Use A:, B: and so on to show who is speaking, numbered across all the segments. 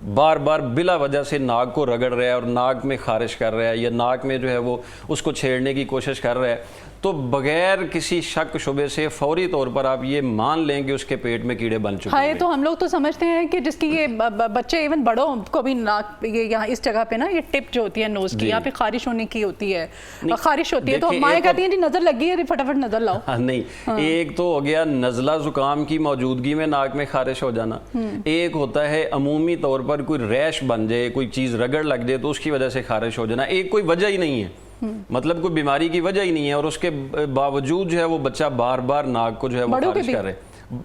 A: بار بار بلا وجہ سے ناک کو رگڑ رہا ہے اور ناک میں خارش کر رہا ہے یا ناک میں جو ہے وہ اس کو چھیڑنے کی کوشش کر رہا ہے، تو بغیر کسی شک شبے سے فوری طور پر آپ یہ مان لیں کہ اس کے پیٹ میں کیڑے بن چکے ہیں۔
B: تو ہم لوگ تو سمجھتے ہیں کہ جس کی یہ بچے ایون بڑوں کو بھی ناک یہ یہاں اس جگہ پہ نا یہ ٹپ جو ہوتی ہے نوز کی، یہاں پہ خارش ہونے کی ہوتی ہے، خارش ہوتی ہے، تو مائیں کہتی ہیں جی نظر لگی ہے فٹافٹ نظر لاؤ۔
A: نہیں، ایک تو ہو گیا نزلہ زکام کی موجودگی میں ناک میں خارش ہو جانا، ایک ہوتا ہے عمومی طور پر کوئی ریش بن جائے، کوئی چیز رگڑ لگ جائے تو اس کی وجہ سے خارش ہو جانا، ایک کوئی وجہ ہی نہیں ہے، مطلب کوئی بیماری کی وجہ ہی نہیں ہے اور اس کے باوجود جو ہے وہ بچہ بار بار ناک کو جو ہے وہ خارش کر رہے۔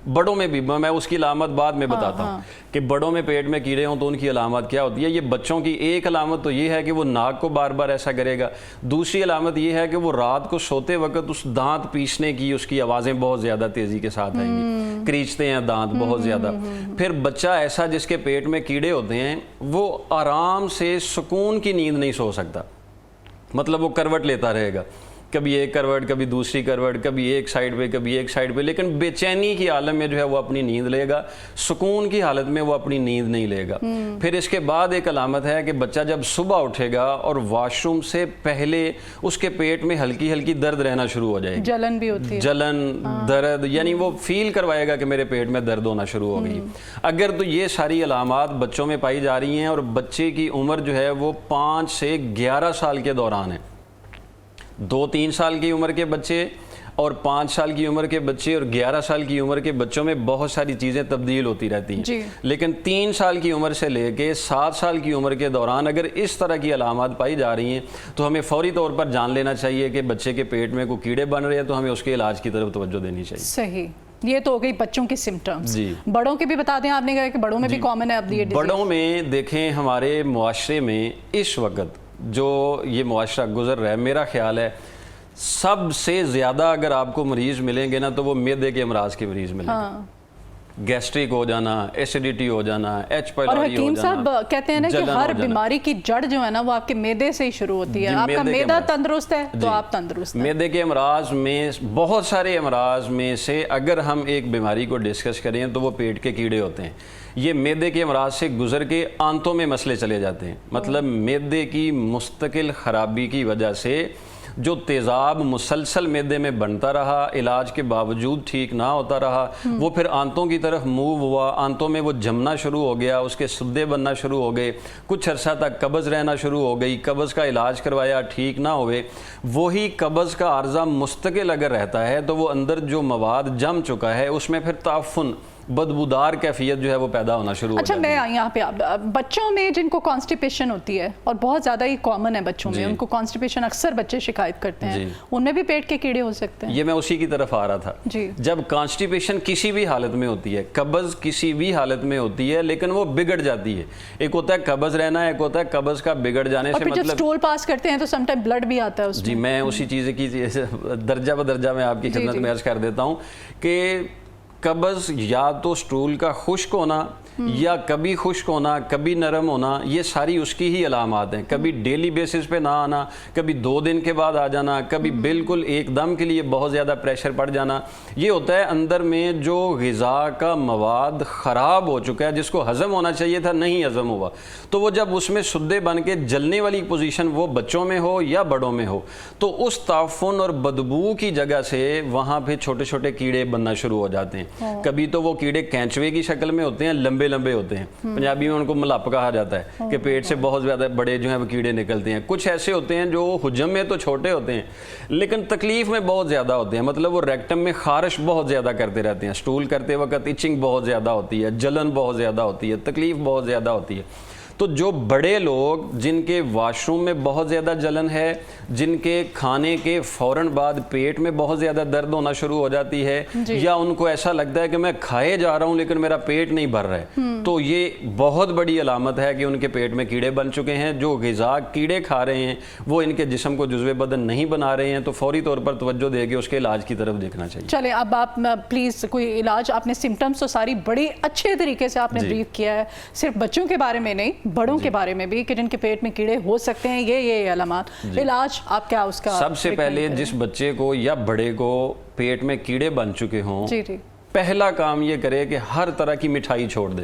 A: بڑوں میں بھی میں اس کی علامت بعد میں بتاتا ہوں کہ بڑوں میں پیٹ میں کیڑے ہوں تو ان کی علامت کیا ہوتی ہے۔ یہ بچوں کی ایک علامت تو یہ ہے کہ وہ ناک کو بار بار ایسا کرے گا، دوسری علامت یہ ہے کہ وہ رات کو سوتے وقت اس دانت پیسنے کی اس کی آوازیں بہت زیادہ تیزی کے ساتھ آئیں گی، کریچتے ہیں دانت بہت زیادہ۔ پھر بچہ ایسا جس کے پیٹ میں کیڑے ہوتے ہیں وہ آرام سے سکون کی نیند نہیں سو سکتا، مطلب وہ کروٹ لیتا رہے گا، کبھی ایک کروٹ کبھی دوسری کروٹ، کبھی ایک سائیڈ پہ کبھی ایک سائیڈ پہ، لیکن بے چینی کی عالم میں جو ہے وہ اپنی نیند لے گا، سکون کی حالت میں وہ اپنی نیند نہیں لے گا۔ پھر اس کے بعد ایک علامت ہے کہ بچہ جب صبح اٹھے گا اور واش روم سے پہلے اس کے پیٹ میں ہلکی ہلکی درد رہنا شروع ہو جائے گی،
B: جلن بھی ہوتی ہے،
A: جلن درد، یعنی وہ فیل کروائے گا کہ میرے پیٹ میں درد ہونا شروع ہو گئی۔ اگر تو یہ ساری علامات بچوں میں پائی جا رہی ہیں اور بچے کی عمر جو ہے وہ 5 سے 11 سال کے دوران ہے، 2-3 سال کی عمر کے بچے اور 5 سال کی عمر کے بچے اور 11 سال کی عمر کے بچوں میں بہت ساری چیزیں تبدیل ہوتی رہتی ہیں، لیکن 3 سال کی عمر سے لے کے 7 سال کی عمر کے دوران اگر اس طرح کی علامات پائی جا رہی ہیں تو ہمیں فوری طور پر جان لینا چاہیے کہ بچے کے پیٹ میں کوئی کیڑے بن رہے ہیں، تو ہمیں اس کے علاج کی طرف توجہ دینی چاہیے۔
B: صحیح، یہ تو ہو گئی بچوں کی سمٹمز۔ بڑوں کے بھی بتا دیں، آپ نے کہا کہ بڑوں میں بھی کامن ہے اب یہ ڈیزیز۔
A: بڑوں میں دیکھیں ہمارے معاشرے میں اس وقت جو یہ معاشرہ گزر رہا ہے، میرا خیال ہے سب سے زیادہ اگر آپ کو مریض ملیں گے نا تو وہ معدے کے امراض کے مریض ملیں گے، گیسٹرک ہو جانا، ایسیڈیٹی ہو جانا، ایچ پائلوری ہو جانا۔ اور
B: حکیم صاحب کہتے ہیں نا کہ ہر بیماری کی جڑ جو ہے نا وہ آپ کے معدے سے ہی شروع ہوتی ہے، آپ کا معدہ تندرست ہے تو آپ تندرست ہیں۔
A: معدے کے امراض میں بہت سارے امراض میں سے اگر ہم ایک بیماری کو ڈسکس کریں تو وہ پیٹ کے کیڑے ہوتے ہیں۔ یہ معدے کے امراض سے گزر کے آنتوں میں مسئلے چلے جاتے ہیں، مطلب معدے کی مستقل خرابی کی وجہ سے جو تیزاب مسلسل معدے میں بنتا رہا، علاج کے باوجود ٹھیک نہ ہوتا رہا، وہ پھر آنتوں کی طرف موو ہوا، آنتوں میں وہ جمنا شروع ہو گیا، اس کے سدے بننا شروع ہو گئے، کچھ عرصہ تک قبض رہنا شروع ہو گئی، قبض کا علاج کروایا ٹھیک نہ ہوئے، وہی قبض کا عارضہ مستقل اگر رہتا ہے تو وہ اندر جو مواد جم چکا ہے اس میں پھر تعفن، بدبودار کیفیت جو ہے وہ پیدا ہونا شروع ہو جاتی ہے۔
B: اچھا، میں یہاں پہ بچوں میں جن کو کانسٹیپیشن ہوتی ہے اور بہت زیادہ ہی کامن ہے بچوں میں، ان کو کانسٹیپیشن اکثر بچے شکایت کرتے ہیں، ان میں بھی پیٹ کے کیڑے ہو سکتے ہیں؟
A: یہ میں اسی کی طرف آ رہا تھا۔ جب کانسٹیپیشن کسی بھی حالت میں ہوتی ہے، قبض کسی بھی حالت میں ہوتی ہے لیکن وہ بگڑ جاتی ہے، ایک ہوتا ہے قبض رہنا، ایک ہوتا ہے قبض کا بگڑ جانے سے،
B: مطلب جب سٹول پاس کرتے ہیں تو سم ٹائم بلڈ بھی آتا ہے اس میں۔
A: جی، میں اسی چیز کی درجہ بدرجہ میں آپ کی خدمت میں عرض کر دیتا ہوں کہ قبض یا تو سٹول کا خشک ہونا یا کبھی خشک ہونا، کبھی نرم ہونا، یہ ساری اس کی ہی علامات ہیں۔ کبھی ڈیلی بیسس پہ نہ آنا، کبھی 2 دن کے بعد آ جانا، کبھی بالکل ایک دم کے لیے بہت زیادہ پریشر پڑ جانا، یہ ہوتا ہے اندر میں جو غذا کا مواد خراب ہو چکا ہے، جس کو ہضم ہونا چاہیے تھا نہیں ہضم ہوا، تو وہ جب اس میں سدے بن کے جلنے والی پوزیشن وہ بچوں میں ہو یا بڑوں میں ہو تو اس تعفن اور بدبو کی جگہ سے وہاں پہ چھوٹے چھوٹے کیڑے بننا شروع ہو جاتے ہیں۔ کبھی تو وہ کیڑے کینچوے کی شکل میں ہوتے ہیں، لمبے لمبے ہوتے ہیں، پنجابی میں ان کو ملپ کہا جاتا ہے کہ پیٹ سے بہت زیادہ بڑے جو ہیں وہ کیڑے نکلتے ہیں۔ کچھ ایسے ہوتے ہیں جو حجم میں تو چھوٹے ہوتے ہیں لیکن تکلیف میں بہت زیادہ ہوتے ہیں، مطلب وہ ریکٹم میں خارش بہت زیادہ کرتے رہتے ہیں، سٹول کرتے وقت ایچنگ بہت زیادہ ہوتی ہے، جلن بہت زیادہ ہوتی ہے، تکلیف بہت زیادہ ہوتی ہے۔ تو جو بڑے لوگ جن کے واش روم میں بہت زیادہ جلن ہے، جن کے کھانے کے فوراً بعد پیٹ میں بہت زیادہ درد ہونا شروع ہو جاتی ہے، یا ان کو ایسا لگتا ہے کہ میں کھائے جا رہا ہوں لیکن میرا پیٹ نہیں بھر رہا ہے، تو یہ بہت بڑی علامت ہے کہ ان کے پیٹ میں کیڑے بن چکے ہیں۔ جو غذا کیڑے کھا رہے ہیں وہ ان کے جسم کو جزو بدن نہیں بنا رہے ہیں، تو فوری طور پر توجہ دے کے اس کے علاج کی طرف دیکھنا چاہیے۔
B: چلیں اب آپ پلیز کوئی علاج، آپ نے سمٹمز تو ساری بڑی اچھے طریقے سے آپ نے بریف کیا ہے، صرف بچوں کے بارے میں نہیں بڑوں کے بارے میں بھی کہ جن کے پیٹ میں کیڑے ہو سکتے ہیں، یہ علامات، علاج آپ کیا اس کا؟
A: سب سے پہلے جس بچے کو یا بڑے کو پیٹ میں کیڑے بن چکے ہوں، پہلا کام یہ کرے کہ ہر طرح کی مٹھائی چھوڑ دے۔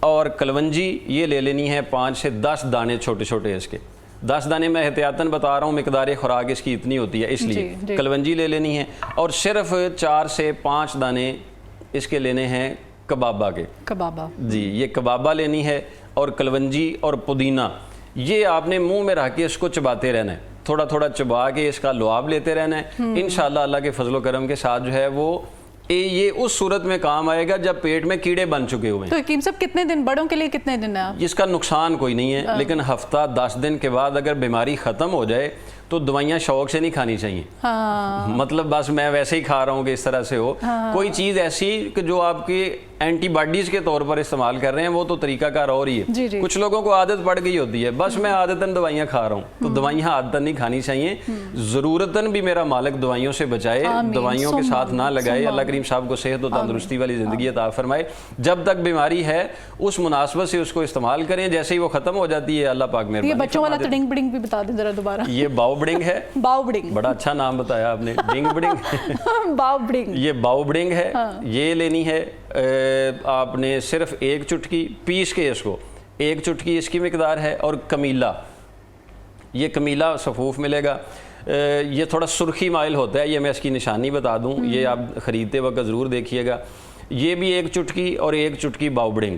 A: اور کلونجی یہ لے لینی ہے 5 سے 10 دانے چھوٹے چھوٹے اس کے. 10 دانے میں احتیاطاً بتا رہا ہوں, مقدار خوراک اس کی اتنی ہوتی ہے اس لیے کلونجی لے لینی ہے. اور صرف 4 سے 5 دانے اس کے لینے ہیں کبابا کے.
B: کبابا
A: جی, یہ کبابا لینی ہے. اور کلونجی اور پودینہ یہ آپ نے منہ میں رکھ کے اس کو چباتے رہنا ہے, تھوڑا تھوڑا چبا کے اس کا لعاب لیتے رہنا ہے. انشاءاللہ اللہ کے فضل و کرم کے ساتھ جو ہے وہ یہ اس صورت میں کام آئے گا جب پیٹ میں کیڑے بن چکے ہوئے ہیں.
B: تو حکیم صاحب کتنے دن, بڑوں کے لیے کتنے دن ہے؟
A: اس کا نقصان کوئی نہیں ہے, لیکن ہفتہ 10 دن کے بعد اگر بیماری ختم ہو جائے تو دوائیاں شوق سے نہیں کھانی چاہیے. مطلب بس میں ویسے ہی کھا رہا ہوں کہ اس طرح سے ہو. کوئی چیز ایسی کہ جو آپ کی اینٹی باڈیز کے طور پر استعمال کر رہے ہیں وہ تو طریقہ کار اور ہی ہے. کچھ لوگوں کو عادت پڑ گئی ہوتی ہے, بس میں عادتاً دوائیاں کھا رہا ہوں, تو دوائیاں عادتاً نہیں کھانی چاہیے. ضرورتاً بھی میرا مالک دوائیوں سے بچائے, دوائیوں کے ساتھ نہ لگائے. اللہ کریم صاحب کو صحت و تندرستی والی زندگی عطا فرمائے. جب تک بیماری ہے اس مناسبت سے اس کو استعمال کریں, جیسے ہی وہ ختم ہو جاتی ہے اللہ پاک مہربانی.
B: یہ بچوں والا ڈنگ بڈنگ بھی بتا دیں ذرا دوبارہ.
A: یہ باؤ بڈنگ ہے.
B: باؤ بڈنگ,
A: بڑا اچھا نام بتایا آپ نے, ڈنگ بڈنگ.
B: باؤ بڈنگ,
A: یہ باؤ بڈنگ ہے. یہ لینی ہے آپ نے صرف 1 چٹکی پیس کے, اس کو 1 چٹکی اس کی مقدار ہے. اور کمیلا, یہ کمیلا صفوف ملے گا. یہ تھوڑا سرخی مائل ہوتا ہے, یہ میں اس کی نشانی بتا دوں, یہ آپ خریدتے وقت ضرور دیکھیے گا. یہ بھی 1 چٹکی اور 1 چٹکی باؤ بڈنگ,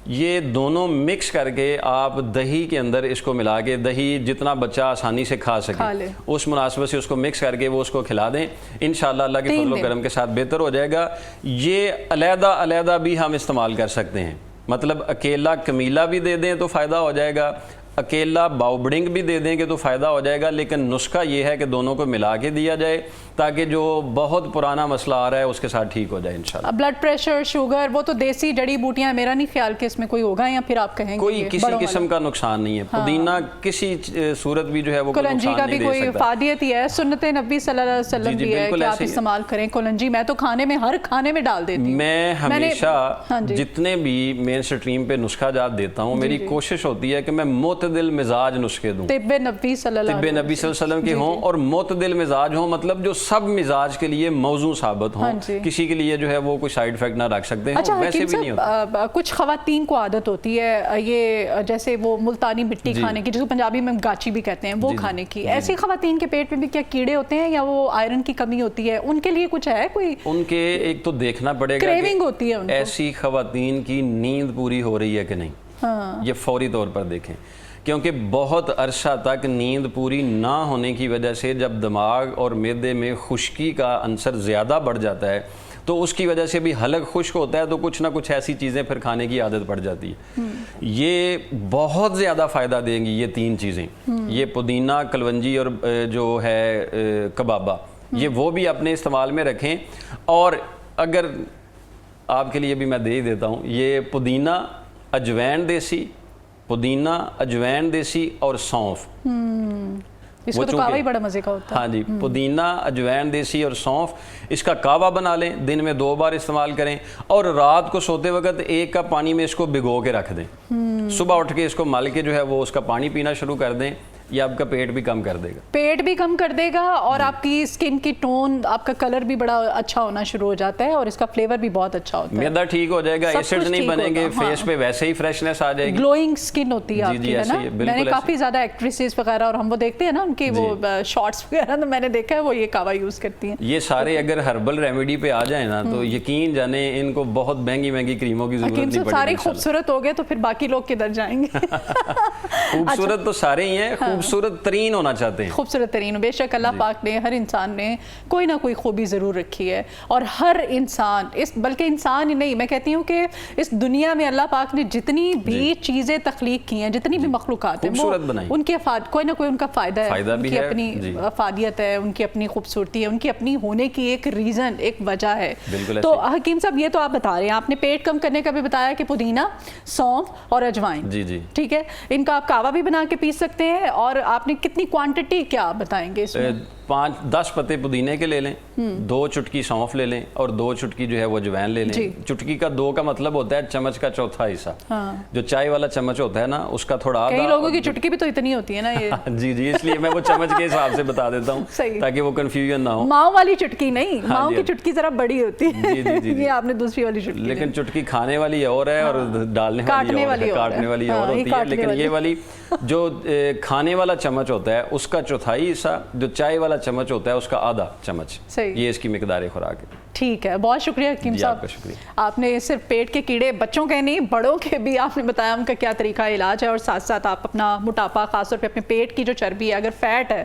A: یہ دونوں مکس کر کے آپ دہی کے اندر اس کو ملا کے, دہی جتنا بچہ آسانی سے کھا سکے اس مناسبت سے اس کو مکس کر کے وہ اس کو کھلا دیں. انشاءاللہ اللہ کے فضل و کرم کے ساتھ بہتر ہو جائے گا. یہ علیحدہ علیحدہ بھی ہم استعمال کر سکتے ہیں, مطلب اکیلا کمیلا بھی دے دیں تو فائدہ ہو جائے گا, اکیلا باؤ بڈنگ بھی دے دیں گے تو فائدہ ہو جائے گا. لیکن نسخہ یہ ہے کہ دونوں کو ملا کے دیا جائے تاکہ جو بہت پرانا مسئلہ آ رہا ہے اس کے ساتھ ٹھیک ہو جائے انشاءاللہ.
B: بلڈ پریشر, شوگر, وہ تو دیسی جڑی بوٹیاں ہیں, میرا نہیں خیال کہ اس میں کوئی ہوگا, یا پھر آپ کہیں گے
A: کوئی کسی قسم کا نقصان نہیں ہے. پودینہ کسی صورت بھی جو ہے وہ
B: کلنجی کا بھی کوئی افادیت ہی ہے, سنت نبی صلی اللہ علیہ وسلم بھی ہے کہ آپ استعمال کریں کلنجی. میں تو کھانے میں, ہر کھانے میں ڈال دیتی ہوں.
A: میں ہمیشہ جتنے بھی مین سٹریم پہ نسخہ جات دیتا ہوں, میری کوشش ہوتی ہے کہ میں معتدل مزاج نسخے دوں,
B: طب نبی صلی اللہ
A: علیہ وسلم کے ہوں, اور معتدل مزاج ہوں, مطلب جو سب مزاج کے لیے موزوں ثابت ہوں. کسی کے لیے جو ہے وہ کوئی سائیڈ افیکٹ نہ رکھ سکتے ہیں. ویسے بھی نہیں ہوتا.
B: کچھ خواتین کو عادت ہوتی ہے یہ جیسے وہ ملتانی مٹی کھانے کی, جس کو پنجابی میں گاچی بھی کہتے ہیں, وہ کھانے کی. ایسی خواتین کے پیٹ میں بھی کیا کیڑے ہوتے ہیں, یا وہ آئرن کی کمی ہوتی ہے, ان کے لیے کچھ ہے کوئی؟
A: ان کے ایک تو دیکھنا پڑے گا
B: کریونگ ہوتی ہے
A: ایسی خواتین کی نیند پوری ہو رہی ہے کہ نہیں. یہ فوری طور پر دیکھیں, کیونکہ بہت عرصہ تک نیند پوری نہ ہونے کی وجہ سے جب دماغ اور معدے میں خشکی کا عنصر زیادہ بڑھ جاتا ہے تو اس کی وجہ سے بھی حلق خشک ہوتا ہے, تو کچھ نہ کچھ ایسی چیزیں پھر کھانے کی عادت پڑ جاتی ہے. یہ بہت زیادہ فائدہ دیں گی یہ 3 چیزیں, یہ پودینہ, کلونجی اور جو ہے کبابا, یہ وہ بھی اپنے استعمال میں رکھیں. اور اگر آپ کے لیے بھی میں دے ہی دیتا ہوں, یہ پودینہ, اجوین دیسی, پودینہ, اجوین دیسی اور سونف.
B: اس کا تو کعوہ ہی بڑا مزے کا ہوتا ہے.
A: ہاں جی, پودینہ, اجوین دیسی اور سونف, اس کا کعوہ بنا لیں, دن میں 2 بار استعمال کریں, اور رات کو سوتے وقت 1 کپ پانی میں اس کو بھگو کے رکھ دیں. صبح اٹھ کے اس کو مل کے جو ہے وہ اس کا پانی پینا شروع کر دیں. یہ آپ کا پیٹ بھی کم کر دے گا.
B: پیٹ بھی کم کر دے گا, اور آپ کی اسکن کی ٹون, آپ کا کلر بھی بڑا اچھا ہونا شروع ہو جاتا ہے, اور اس کا فلیور بھی بہت اچھا ہوتا ہے.
A: معدہ ٹھیک ہو جائے گا, ایسڈ نہیں بنیں گے, فیس پہ ویسے ہی فریشنس آ جائے گی.
B: گلوئنگ اسکن ہوتی ہے آپ کی, ہے نا. میں نے کافی زیادہ ایکٹریسز وغیرہ, اور ہم وہ دیکھتے ہیں نا ان کی وہ شارٹس وغیرہ, تو میں نے دیکھا ہے وہ یہ کعوہ یوز کرتی ہیں.
A: یہ سارے اگر ہربل ریمیڈی پہ آ جائیں نا تو یقین جانے ان کو بہت مہنگی مہنگی کریموں کی ضرورت نہیں پڑے گی.
B: سارے خوبصورت ہو گئے تو پھر باقی لوگ کدھر جائیں گے.
A: خوبصورت تو سارے ہی ہیں, خوبصورت ترین ہونا چاہتے ہیں.
B: خوبصورت ترین, بے شک اللہ پاک نے ہر انسان نے کوئی نہ کوئی خوبی ضرور رکھی ہے, اور ہر انسان, بلکہ انسان ہی نہیں, میں کہتی ہوں کہ اس دنیا میں اللہ پاک نے جتنی بھی چیزیں تخلیق کی ہیں, جتنی بھی مخلوقات ہیں, ان کے کوئی نہ کوئی ان کا فائدہ ہے, ان کی اپنی افادیت ہے, ان کی اپنی خوبصورتی ہے, ان کی اپنی ہونے کی ایک ریزن, ایک وجہ ہے. تو حکیم صاحب یہ تو آپ بتا رہے ہیں, آپ نے پیٹ کم کرنے کا بھی بتایا کہ پودینہ, سونف اور اجوائن, ٹھیک ہے, ان کا آپ کعوہ بھی بنا کے پی سکتے ہیں, اور آپ نے کتنی کوانٹٹی کیا بتائیں گے اس میں؟
A: 5-10 پتے پودینے کے لے لیں، 2 چٹکی سونف لے لیں اور 2 چٹکی جو ہے وہ اجوائن لے لیں۔ چٹکی کا 2 کا مطلب ہوتا ہے چمچ کا چوتھا حصہ، جو چائے والا چمچ ہوتا ہے نا اس کا تھوڑا آدھا۔
B: کئی لوگوں کی چٹکی بھی تو اتنی ہوتی ہے نا یہ۔
A: جی اس لیے میں وہ چمچ کے حساب سے بتا دیتا ہوں تاکہ وہ کنفیوژن نہ ہو۔
B: ماؤں والی چٹکی نہیں، ماؤں کی چٹکی ذرا بڑی ہوتی ہے، یہ آپ نے دوسری والی چٹکی۔
A: لیکن چٹکی کھانے والی اور ہے اور ڈالنے والی اور کاٹنے والی اور ہوتی ہے، لیکن یہ والی جو کھانے والا چمچ ہوتا ہے اس کا چوتھائی حصہ، جو چائے والا چمچ ہوتا ہے اس کا آدھا چمچ، یہ اس کی مقدار خوراک ہے۔
B: ٹھیک ہے، بہت شکریہ حکیم صاحب،
A: آپ کا شکریہ۔
B: آپ نے صرف پیٹ کے کیڑے بچوں کے نہیں بڑوں کے بھی آپ نے بتایا ان کا کیا طریقہ علاج ہے، اور ساتھ ساتھ آپ اپنا موٹاپا، خاص طور پہ اپنے پیٹ کی جو چربی ہے، اگر فیٹ ہے